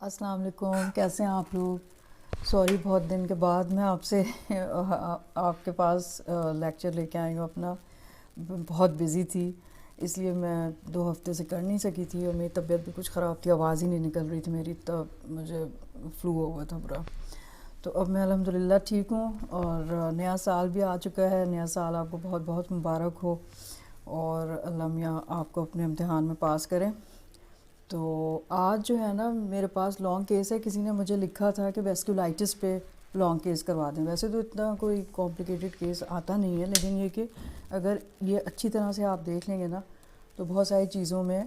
السلام علیکم، کیسے ہیں آپ لوگ؟ سوری بہت دن کے بعد میں آپ سے آپ کے پاس لیکچر لے کے آئی ہوں اپنا. بہت بزی تھی اس لیے میں 2 ہفتے سے کر نہیں سکی تھی، اور میری طبیعت بھی کچھ خراب تھی، آواز ہی نہیں نکل رہی تھی میری، تب مجھے فلو ہو گیا تھا برا. تو اب میں الحمدللہ ٹھیک ہوں، اور نیا سال بھی آ چکا ہے. نیا سال آپ کو بہت بہت مبارک ہو، اور اللہ میاں آپ کو اپنے امتحان میں پاس کریں. تو آج جو ہے نا میرے پاس لانگ کیس ہے. کسی نے مجھے لکھا تھا کہ ویسکولائٹس پہ لانگ کیس کروا دیں. ویسے تو اتنا کوئی کمپلیکیٹڈ کیس آتا نہیں ہے، لیکن یہ کہ اگر یہ اچھی طرح سے آپ دیکھ لیں گے نا تو بہت ساری چیزوں میں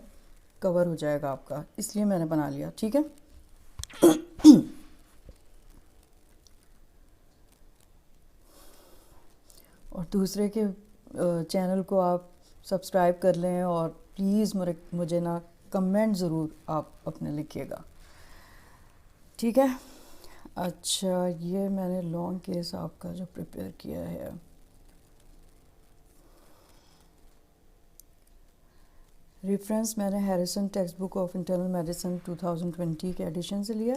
کور ہو جائے گا آپ کا، اس لیے میں نے بنا لیا. ٹھیک ہے، اور دوسرے کے چینل کو آپ سبسکرائب کر لیں، اور پلیز مجھے نا کمنٹ ضرور آپ اپنے لکھیے گا. ٹھیک ہے. اچھا، یہ میں نے لانگ کیس آپ کا جو پریپیئر کیا ہے، ریفرنس میں نے Harrison text book of internal medicine 2020 کے ایڈیشن سے لیا.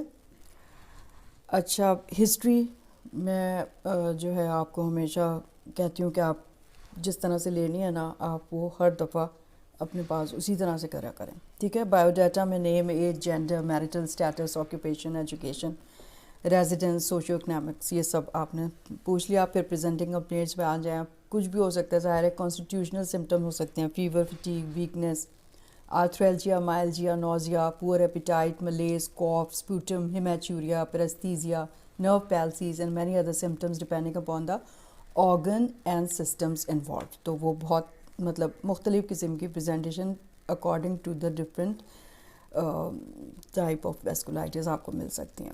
اچھا، ہسٹری میں جو ہے آپ کو ہمیشہ کہتی ہوں کہ آپ جس طرح سے لینی ہے نا، آپ وہ ہر دفعہ اپنے پاس اسی طرح سے کرا کریں. ٹھیک ہے. بایو ڈیٹا میں name, age, gender, marital status, occupation, education, residence, socio economics, یہ سب آپ نے پوچھ لیا. پھر پریزنٹنگ اپڈیٹس پہ آ جائیں. کچھ بھی ہو سکتا ہے، ظاہر ہے کانسٹیٹیوشنل سمٹم ہو سکتے ہیں، فیور، فٹیگ، ویکنیس، آرتھریلجیا، مائلجیا، نوزیا، پور ایپیٹائٹ، ملیز، کاف، سپوٹم، ہیمیچوریا، پیرستھیزیا, nerve palsies and many other symptoms depending upon the organ and systems involved. تو وہ بہت مختلف قسم کی presentation according to the different type of vasculitis آپ کو مل سکتی ہیں.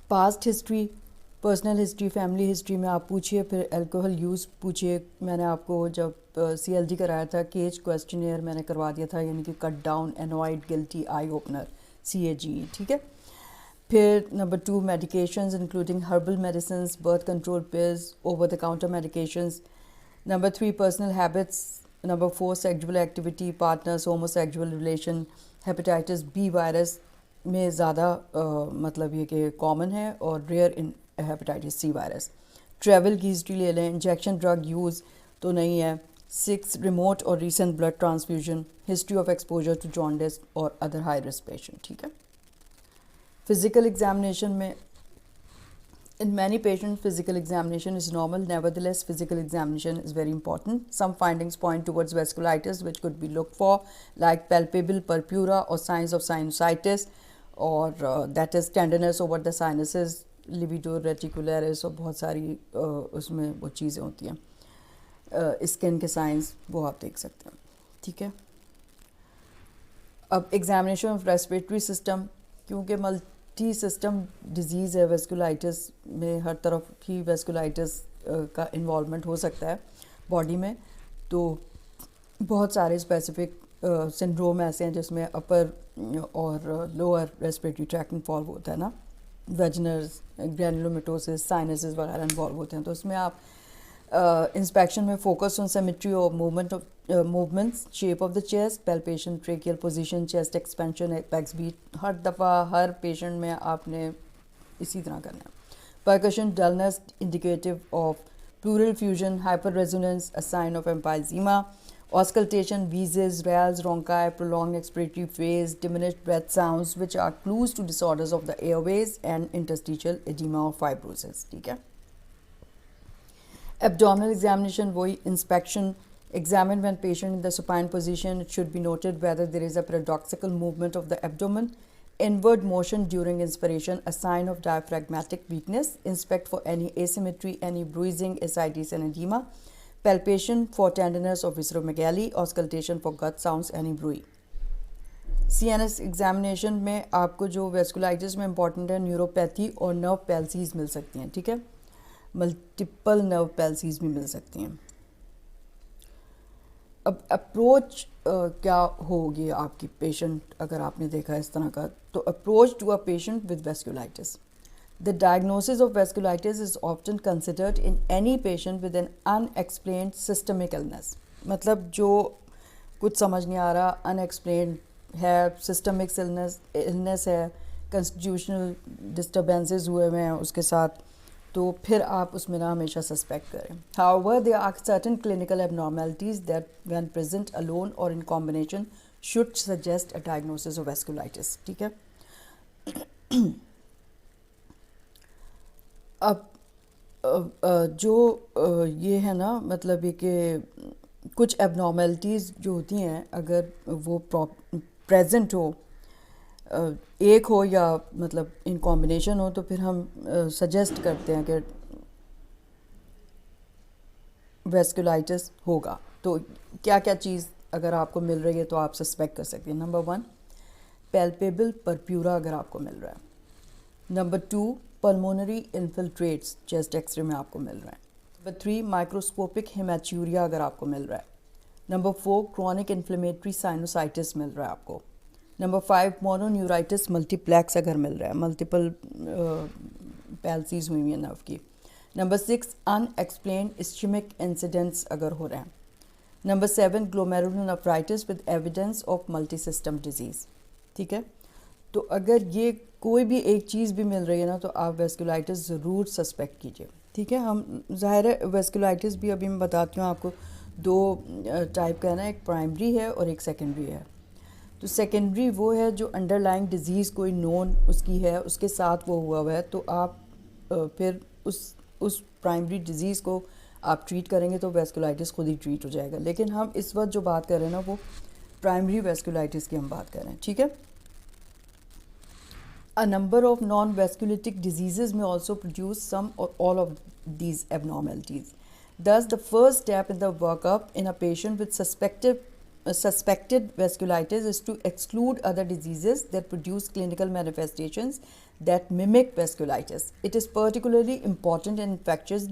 Past history, personal history, family history میں آپ پوچھیے. پھر الکوہل یوز پوچھیے. میں نے آپ کو جب CLG کرایا تھا، کیج کویسچنیئر میں نے کروا دیا تھا، یعنی کہ cut down, annoyed, guilty, eye opener, CAGE. ٹھیک ہے. پھر number 2 medications including herbal medicines, birth control pills, over the counter medications. Number 3 personal habits. Number 4 sexual activity, partners, homosexual relation. Hepatitis B virus میں زیادہ یہ کہ common ہے، اور rare in hepatitis C virus. Travel کی history لے لیں. Injection drug use تو نہیں ہے. 6 ریموٹ اور recent blood transfusion. History of exposure to jaundice اور ادر ہائی رسک پیشنٹ. ٹھیک ہے. فزیکل ایگزامینیشن میں in many patients physical examination is normal. Nevertheless, physical examination is very important. Some findings point towards vasculitis which could be looked for, like palpable purpura or signs of sinusitis, or that is tenderness over the sinuses, livedo reticularis, اور بہت ساری اس میں وہ چیزیں ہوتی ہیں. Skin کے science وہ آپ دیکھ سکتے ہیں. ٹھیک ہے. اب ایگزامینیشن آف ریسپریٹری سسٹم، کیونکہ ملٹی سسٹم ڈیزیز ہے ویسکولائٹس میں، ہر طرف ہی ویسکولائٹس کا انوالومنٹ ہو سکتا ہے باڈی میں. تو بہت سارے اسپیسیفک سنڈروم ایسے ہیں جس میں اپر اور لوور ریسپریٹری ٹریکٹ انوالو ہوتا ہے نا، ویجنرز، گرینولومیٹوسس، سائنسز وغیرہ انوالو ہوتے ہیں. تو اس میں آپ انسپیکشن میں فوکس آن سیمیٹری اور movements, shape of the chest, palpation, tracheal position, chest expansion, apex beat. ہر دفعہ ہر پیشنٹ میں آپ نے اسی طرح کرنا ہے. Percussion, dullness indicative of pleural effusion, hyperresonance, a sign of emphysema. Auscultation, wheezes, rales, rhonchi, prolonged expiratory phase, diminished breath sounds, which are clues to disorders of the airways and interstitial edema or fibrosis. ٹھیک ہے. Abdominal examination, وہی inspection. Examine when patient in the supine position. It should be noted whether there is a paradoxical movement of the abdomen. Inward motion during inspiration, a sign of diaphragmatic weakness. Inspect for any asymmetry, any bruising, ascites and edema. Palpation for tenderness of visceromegaly. Auscultation for gut sounds, any bruit. CNS examination میں آپ کو جو ویسکولائٹس میں important ہے، نیوروپیتھی اور نرو پیلسیز مل سکتی ہیں. ٹھیک ہے. ملٹیپل نرو پیلسیز بھی مل سکتی ہیں. اب اپروچ کیا ہوگی آپ کی پیشنٹ اگر آپ نے دیکھا اس طرح کا؟ تو approach to a patient with vasculitis. The diagnosis of vasculitis is often considered in any patient with an unexplained systemic illness. مطلب جو کچھ سمجھ نہیں آ رہا، unexplained ہے سسٹمک النس ہے, کنسٹیٹیوشنل ڈسٹربینسز ہوئے ہوئے ہیں اس کے ساتھ, تو پھر آپ اس میں نہ ہمیشہ سسپیکٹ کریں. However, there are certain clinical abnormalities that when present alone or in combination should suggest a diagnosis of vasculitis. ٹھیک ہے. اب جو یہ ہے نا, مطلب یہ کہ کچھ ایبنارمیلٹیز جو ہوتی ہیں اگر وہ پریزنٹ ہو, ایک ہو یا مطلب ان کمبینیشن ہو, تو پھر ہم سجیسٹ کرتے ہیں کہ ویسکولائٹس ہوگا. تو کیا کیا چیز اگر آپ کو مل رہی ہے تو آپ سسپیکٹ کر سکتے ہیں. نمبر 1, پیلپیبل پرپیورا اگر آپ کو مل رہا ہے. Number 2, pulmonary infiltrates chest X ray میں آپ کو مل رہا ہے. نمبر 3, مائکروسکوپک ہیمیچوریا اگر آپ کو مل رہا ہے. نمبر 4, کرونک انفلیمیٹری سائنوسائٹس مل رہا ہے آپ کو. نمبر 5, مونونیورائٹس ملٹی پلیکس اگر مل رہا ہے, ملٹیپل پیلسیز ہوئی ہوئی ہیں نرو کی. Number 6, unexplained ischaemic incidents اگر ہو رہے ہیں. Number 7, glomerulonephritis with evidence of multi system disease. ٹھیک ہے. تو اگر یہ کوئی بھی ایک چیز بھی مل رہی ہے نا, تو آپ ویسکولائٹس ضرور سسپیکٹ کیجیے. ٹھیک ہے. ہم ظاہر ہے ویسکولائٹس بھی ابھی میں بتاتی ہوں آپ کو, 2 ٹائپ کا ہے نا, ایک پرائمری ہے اور ایک سیکنڈری ہے. تو سیکنڈری وہ ہے جو انڈر لائنگ ڈیزیز کوئی نون اس کی ہے, اس کے ساتھ وہ ہوا ہوا ہے, تو آپ پھر اس پرائمری ڈیزیز کو آپ ٹریٹ کریں گے تو ویسکولائٹس خود ہی ٹریٹ ہو جائے گا. لیکن ہم اس وقت جو بات کر رہے ہیں نا, وہ پرائمری ویسکولائٹس کی ہم بات کر رہے ہیں. ٹھیک ہے. A number of non-vasculitic diseases may also produce some or all of these abnormalities. Thus, the first step in the workup in a patient with suspected vasculitis is to exclude other diseases that produce clinical manifestations that mimic vasculitis. It is particularly important in infectious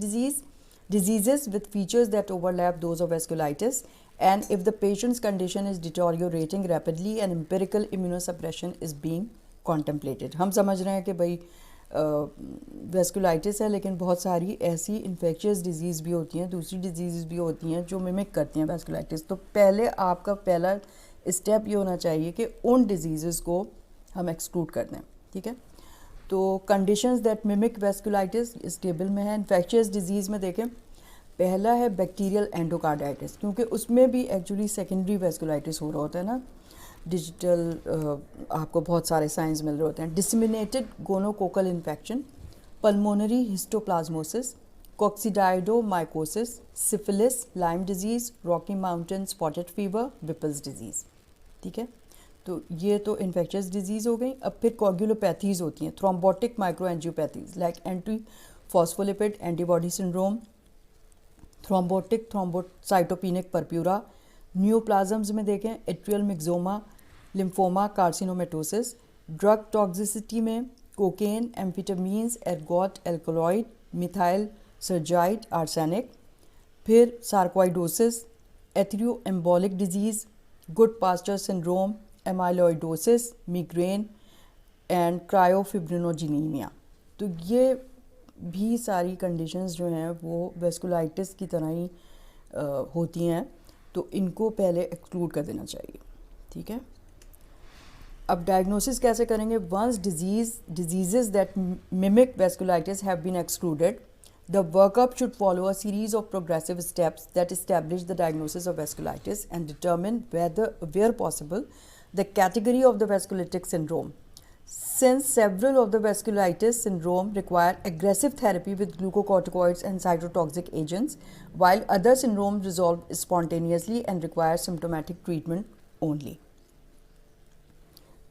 diseases with features that overlap those of vasculitis, and if the patient's condition is deteriorating rapidly and empirical immunosuppression is being contemplated. ہم سمجھ رہے ہیں کہ بھائی ویسکولائٹس ہے, لیکن بہت ساری ایسی انفیکشیس ڈیزیز بھی ہوتی ہیں, دوسری ڈیزیز بھی ہوتی ہیں جو ممک کرتی ہیں ویسکولائٹس. تو پہلے آپ کا پہلا اسٹیپ یہ ہونا چاہیے کہ ان ڈیزیزز کو ہم ایکسکلوڈ کر دیں. ٹھیک ہے. تو کنڈیشنز دیٹ ممک ویسکولائٹس اس ٹیبل میں ہے. انفیکشیس ڈیزیز میں دیکھیں, پہلا ہے بیکٹیریل اینڈوکارڈائٹس, کیونکہ اس میں بھی ایکچولی سیکنڈری ویسکولائٹس ہو رہا ہوتا ہے نا. ڈیجیٹل آپ کو بہت سارے سائنس مل رہے ہوتے ہیں. ڈسمینیٹڈ گونوکوکل انفیکشن, پلمونری ہسٹوپلازموسس, کوکسیڈائڈومائکوسس, سفلس, لائم ڈیزیز, راکی ماؤنٹین اسپاٹڈ فیور, وپلز ڈیزیز. ٹھیک ہے. تو یہ تو انفیکشس ڈیزیز ہو گئی. اب پھر کوگیولوپیتھیز ہوتی ہیں, thrombotic microangiopathies like antiphospholipid antibody syndrome, thrombotic thrombocytopenic purpura. Neoplasms میں دیکھیں, atrial myxoma, lymphoma, carcinomatosis. Drug toxicity میں cocaine, amphetamines, ergot alkaloid, methysergide, arsenic. پھر sarcoidosis, atheroembolic disease, Goodpasture syndrome, amyloidosis, migraine and cryofibrinogenaemia. تو یہ بھی ساری conditions جو ہیں وہ ویسکولائٹس کی طرح ہی ہوتی ہیں, تو ان کو پہلے ایکسکلوڈ کر دینا چاہیے. ٹھیک ہے. اب ڈائگنوسس کیسے کریں گے؟ Once diseases that mimic vasculitis have been excluded, the workup should follow a series of progressive steps that establish the diagnosis of vasculitis and determine where possible, the category of the vasculitic syndrome. Since several of the vasculitis syndrome require aggressive therapy with glucocorticoids and cytotoxic agents, while other syndromes resolve spontaneously and require symptomatic treatment only.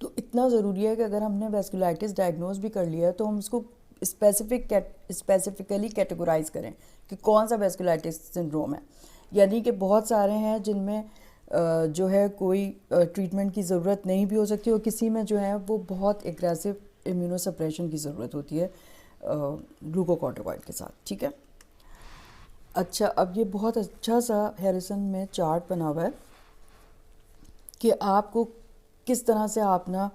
تو اتنا ضروری ہے کہ اگر ہم نے ویسکولائٹس diagnose بھی کر لیا ہے تو ہم اس کو اسپیسیفکلی کیٹیگورائز کریں کہ کون سا ویسکولائٹس سنڈروم ہے. یعنی کہ بہت سارے ہیں جن میں جو ہے کوئی ٹریٹمنٹ کی ضرورت نہیں بھی ہو سکتی, اور کسی میں جو ہے وہ بہت ایگریسو امیونو سپریشن کی ضرورت ہوتی ہے گلوکوکورٹیکوائڈ کے ساتھ. ٹھیک ہے. اچھا, اب یہ بہت اچھا سا ہیریسن میں چارٹ بنا ہوا ہے کہ آپ کو کس طرح سے آپ نا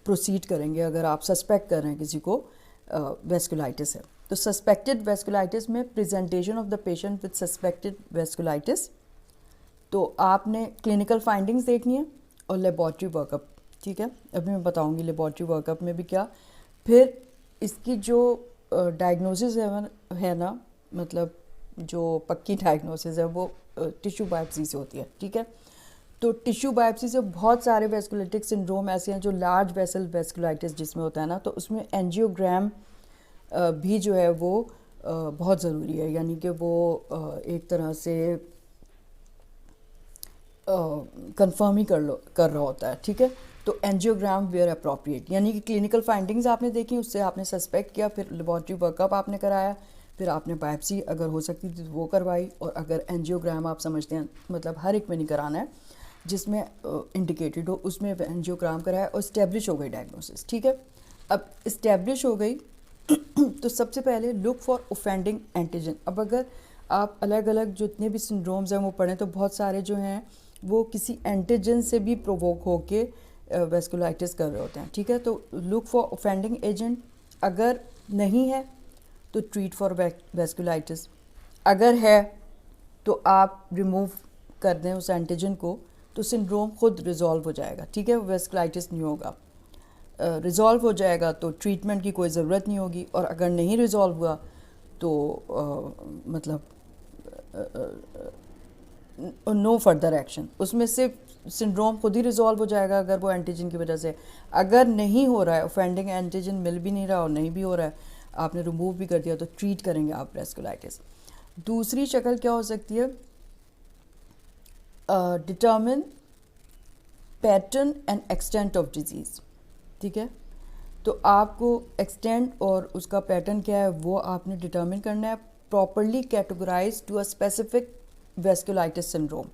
پروسیڈ کریں گے اگر آپ سسپیکٹ کر رہے ہیں کسی کو ویسکولائٹس ہے. تو سسپیکٹڈ ویسکولائٹس میں presentation of the patient with suspected vasculitis, تو آپ نے کلینکل فائنڈنگز دیکھنی ہے اور لیبارٹری ورک اپ. ٹھیک ہے, ابھی میں بتاؤں گی لیبارٹری ورک اپ میں بھی کیا. پھر اس کی جو ڈائگنوسس ہے نا, مطلب جو پکی ڈائگنوسس ہے وہ ٹیشو بائپسی سے ہوتی ہے. ٹھیک ہے, تو ٹیشو بائپسی سے بہت سارے ویسکولیٹک سنڈروم ایسے ہیں جو لارج ویسل ویسکولائٹس جس میں ہوتا ہے نا, تو اس میں اینجیوگرام بھی جو ہے وہ بہت ضروری ہے, یعنی کہ وہ ایک طرح سے کنفرم ہی کر رہا ہوتا ہے. ٹھیک ہے, تو اینجیوگرام ویئر اپروپریٹ, یعنی کہ کلینکل فائنڈنگز آپ نے دیکھی, اس سے آپ نے سسپیکٹ کیا, پھر لیبارٹری ورک اپ آپ نے کرایا, پھر آپ نے بائپسی اگر ہو سکتی تھی تو وہ کروائی, اور اگر اینجیوگرام آپ سمجھتے ہیں مطلب ہر ایک میں نہیں کرانا ہے جس میں انڈیکیٹڈ ہو, اس میں اینجیوگرام کرایا اور اسٹیبلش ہو گئی ڈائگنوسس. ٹھیک ہے, اب اسٹیبلش ہو گئی تو سب سے پہلے لک فار اوفینڈنگ اینٹیجن. اب اگر آپ الگ الگ جتنے بھی سنڈرومز ہیں وہ پڑھیں تو بہت سارے جو ہیں وہ کسی اینٹیجن سے بھی پرووک ہو کے ویسکولائٹس کر رہے ہوتے ہیں. ٹھیک ہے, تو لک فار اوفینڈنگ ایجنٹ, اگر نہیں ہے تو ٹریٹ فار ویسکولائٹس, اگر ہے تو آپ ریموو کر دیں اس اینٹیجن کو, تو سنڈروم خود ریزالو ہو جائے گا. ٹھیک ہے, ویسکولائٹس نہیں ہوگا, ریزالو ہو جائے گا تو ٹریٹمنٹ کی کوئی ضرورت نہیں ہوگی, اور اگر نہیں ریزالو ہوا تو مطلب نو فردر ایکشن, اس میں صرف سنڈروم خود ہی ریزالو ہو جائے گا اگر وہ اینٹیجن کی وجہ سے. اگر نہیں ہو رہا ہے, اوفینڈنگ اینٹیجن مل بھی نہیں رہا اور نہیں بھی ہو رہا ہے, آپ نے ریموو بھی کر دیا, تو ٹریٹ کریں گے آپ ویسکولائٹس. دوسری شکل کیا ہو سکتی ہے, determine pattern and extent of disease. ٹھیک ہے, تو آپ کو ایکسٹینٹ اور اس کا پیٹرن کیا ہے وہ آپ نے ڈٹرمن کرنا ہے, properly categorize to a specific vasculitis syndrome.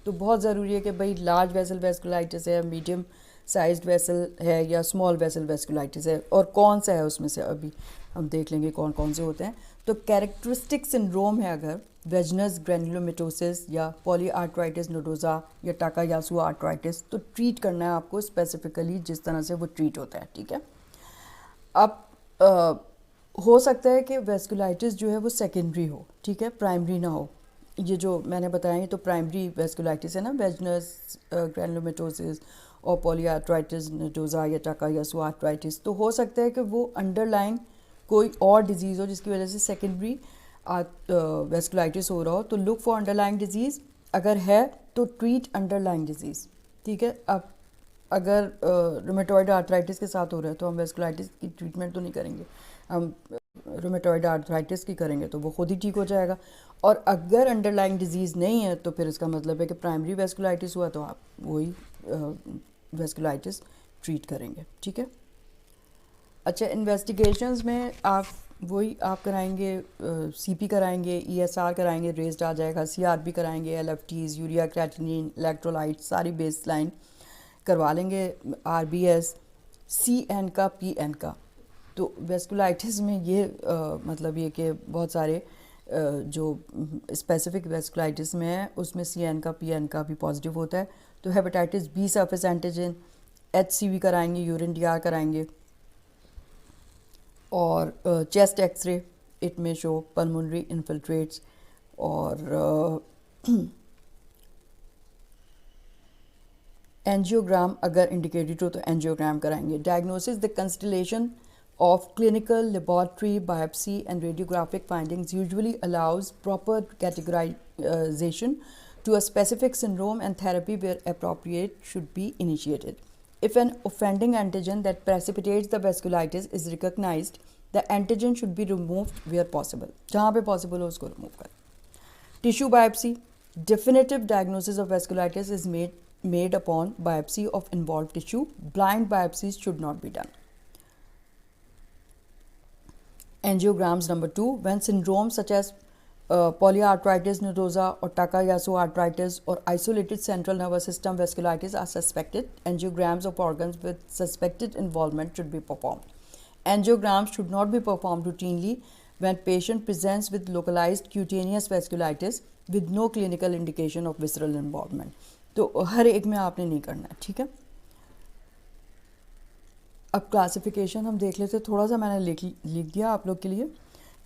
تو بہت ضروری ہے کہ بھئی لارج ویسل ویسکولائٹس ہے, میڈیم سائزڈ ویسل ہے, یا اسمال ویسل ویسکولائٹس ہے, اور کون سا ہے اس میں سے ابھی ہم دیکھ لیں گے کون کون سے ہوتے ہیں. تو کیریکٹرسٹک سنڈروم ہے اگر ویجنس گرینولومیٹوسس یا پولی آرترائٹس نوڈوزا یا ٹاکایاسو آرترائٹس, تو ٹریٹ کرنا ہے آپ کو اسپیسیفکلی جس طرح سے وہ ٹریٹ ہوتا ہے. ٹھیک ہے, اب ہو سکتا ہے کہ ویسکولائٹس جو ہے وہ سیکنڈری ہو. ٹھیک ہے, پرائمری نہ ہو. یہ جو میں نے بتایا یہ تو پرائمری ویسکولائٹس ہے نا, ویجنس گرینولومیٹوسس اور پولی آرترائٹس نوڈوزا یا ٹاکایاسو آرترائٹس. تو ہو سکتا ہے کہ وہ انڈر لائن کوئی اور ڈیزیز ہو جس کی وجہ سے سیکنڈری ویسکولائٹس ہو رہا ہو, تو look for underlying disease, اگر ہے تو ٹریٹ انڈر لائن ڈیزیز. ٹھیک ہے, اب اگر رومیٹوئڈ آرترائٹس کے ساتھ ہو رہا ہے تو ہم ویسکولائٹس کی ٹریٹمنٹ تو نہیں کریں گے, ہم رومیٹوئڈ آرترائٹس کی کریں گے تو وہ خود ہی ٹھیک ہو جائے گا. اور اگر انڈر لائن ڈیزیز نہیں ہے تو پھر اس کا مطلب ہے کہ پرائمری ویسکولائٹس ہوا تو آپ وہی ویسکولائٹس ٹریٹ کریں گے. ٹھیک ہے, اچھا انویسٹیگیشنز میں آپ وہی آپ کرائیں گے, سی پی کرائیں گے, ای ایس آر کرائیں گے, ریزڈ آ جائے گا, سی آر بی کرائیں گے, L F Ts, urea creatinine, electrolyte, ساری بیس لائن کروا لیں گے, R B S, C N کا, پی این کا. تو ویسکولائٹس میں یہ مطلب یہ کہ بہت سارے جو اسپیسیفک ویسکولائٹس میں ہے اس میں سی این کا, پی این کا بھی پازیٹیو ہوتا ہے. تو hepatitis B surface antigen, H C V کرائیں گے, یورین ڈی آر کرائیں گے, اور چیسٹ ایکس رے اٹ میں شو پلمونری انفلٹریٹس, اور اینجیوگرام اگر انڈیکیٹڈ ہو تو اینجیوگرام کرائیں گے. Diagnosis the constellation of clinical laboratory biopsy and radiographic findings usually allows proper categorization to a specific syndrome, and therapy where appropriate should be initiated. If an offending antigen that precipitates the vasculitis is recognized, the antigen should be removed where possible. جہاں پہ possible ہو اس کو remove کریں. Tissue biopsy. Definitive diagnosis of vasculitis is made upon biopsy of involved tissue. Blind biopsies should not be done. Angiograms number 2. When syndromes such as polyarthritis nodosa or Takayasu arthritis or isolated central nervous system vasculitis are suspected, angiograms of organs with suspected involvement should be performed. Angiograms should not be performed routinely when patient presents with localized cutaneous vasculitis with no clinical indication of visceral involvement. تو ہر ایک میں آپ نے نہیں کرنا ہے. ٹھیک ہے, اب کلاسیفیکیشن ہم دیکھ لیتے, تھوڑا سا میں نے لکھ دیا آپ لوگ کے لیے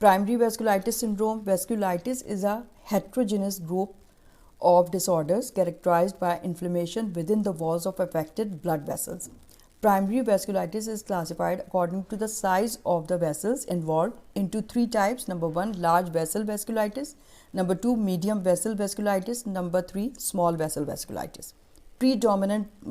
Primary vasculitis syndrome. Vasculitis is a heterogeneous group of disorders characterized by inflammation within the walls of affected blood vessels. Primary vasculitis is classified according to the size of the vessels involved into 3 types. Number 1, large vessel vasculitis. Number 2, medium vessel vasculitis. Number 3, small vessel vasculitis. Predominant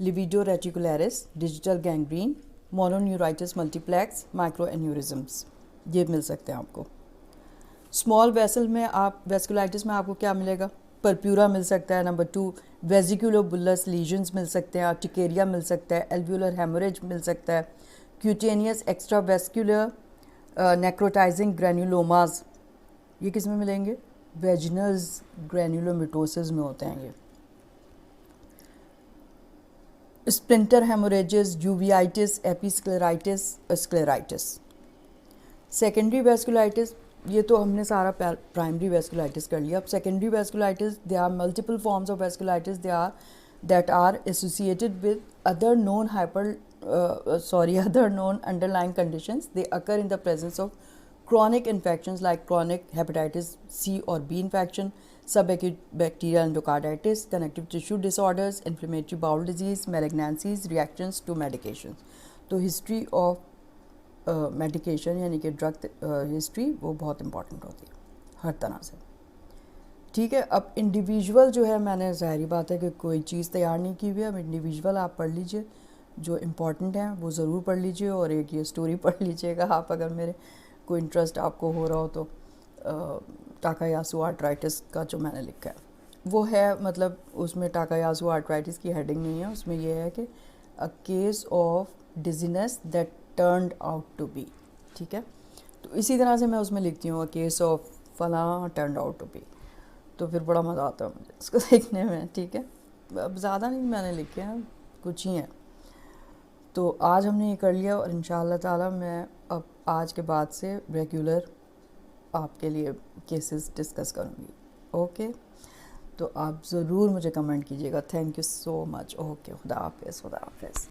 livido reticularis, digital gangrene, mononeuritis multiplex, microaneurysms, یہ مل سکتے ہیں آپ کو. Small vessel میں آپ ویسکولائٹس میں آپ کو کیا ملے گا؟ پرپیورا مل سکتا ہے. نمبر 2 ویزیکولو بلس لیجنز مل سکتے ہیں. آرٹیکیریا مل سکتا ہے. ایلویولر ہیموریج مل سکتا ہے. کیوٹینیس ایکسٹرا ویسکولر نیکروٹائزنگ گرینیولوماز یہ کس میں ملیں گے؟ ویجنلز گرینیولومیٹوسز میں ہوتے ہیں یہ. اسپلنٹر ہیموریجز، یوویائٹس، ایپیسکلیرائٹس، اسکلیرائٹس. سیکنڈری ویسکولائٹس یہ تو ہم نے سارا پرائمری ویسکولائٹس کر لیا. اب secondary vasculitis they are multiple forms of vasculitis that are associated with other known underlying conditions. They occur in the presence of chronic infections like chronic hepatitis C or B infection, subacute bacterial endocarditis, connective tissue disorders, inflammatory bowel disease, malignancies, reactions to medications. تو history of medication یعنی کہ drug history وہ بہت important ہوتی ہے ہر طرح سے. ٹھیک ہے. اب انڈیویژول جو ہے میں نے ظاہری بات ہے کہ کوئی چیز تیار نہیں کی ہوئی ہے. اب انڈیویژول آپ پڑھ لیجئے جو امپورٹنٹ ہیں وہ ضرور پڑھ لیجئے, اور ایک یہ اسٹوری پڑھ لیجئے گا آپ اگر میرے کوئی انٹرسٹ آپ کو ہو رہا ہو تو. ٹاکایاسو آرٹرائٹس کا جو میں نے لکھا ہے وہ ہے, مطلب اس میں ٹاکایاسو آرٹرائٹس کی ہیڈنگ نہیں ہے, اس میں یہ ہے کہ a case of diseases that turned out to be. ٹھیک ہے. تو اسی طرح سے میں اس میں لکھتی ہوں کیس آف فلاں ٹرنڈ آؤٹ ٹو بی, تو پھر بڑا مزہ آتا ہے مجھے اس کو دیکھنے میں. ٹھیک ہے. اب زیادہ نہیں میں نے لکھے ہیں, کچھ ہی ہیں. تو آج ہم نے یہ کر لیا, اور انشاءاللہ تعالی میں اب آج کے بعد سے ریگولر آپ کے لیے کیسز ڈسکس کروں گی. اوکے. تو آپ ضرور مجھے کمنٹ کیجیے گا. Thank you so much. Okay. خدا حافظ. خدا حافظ.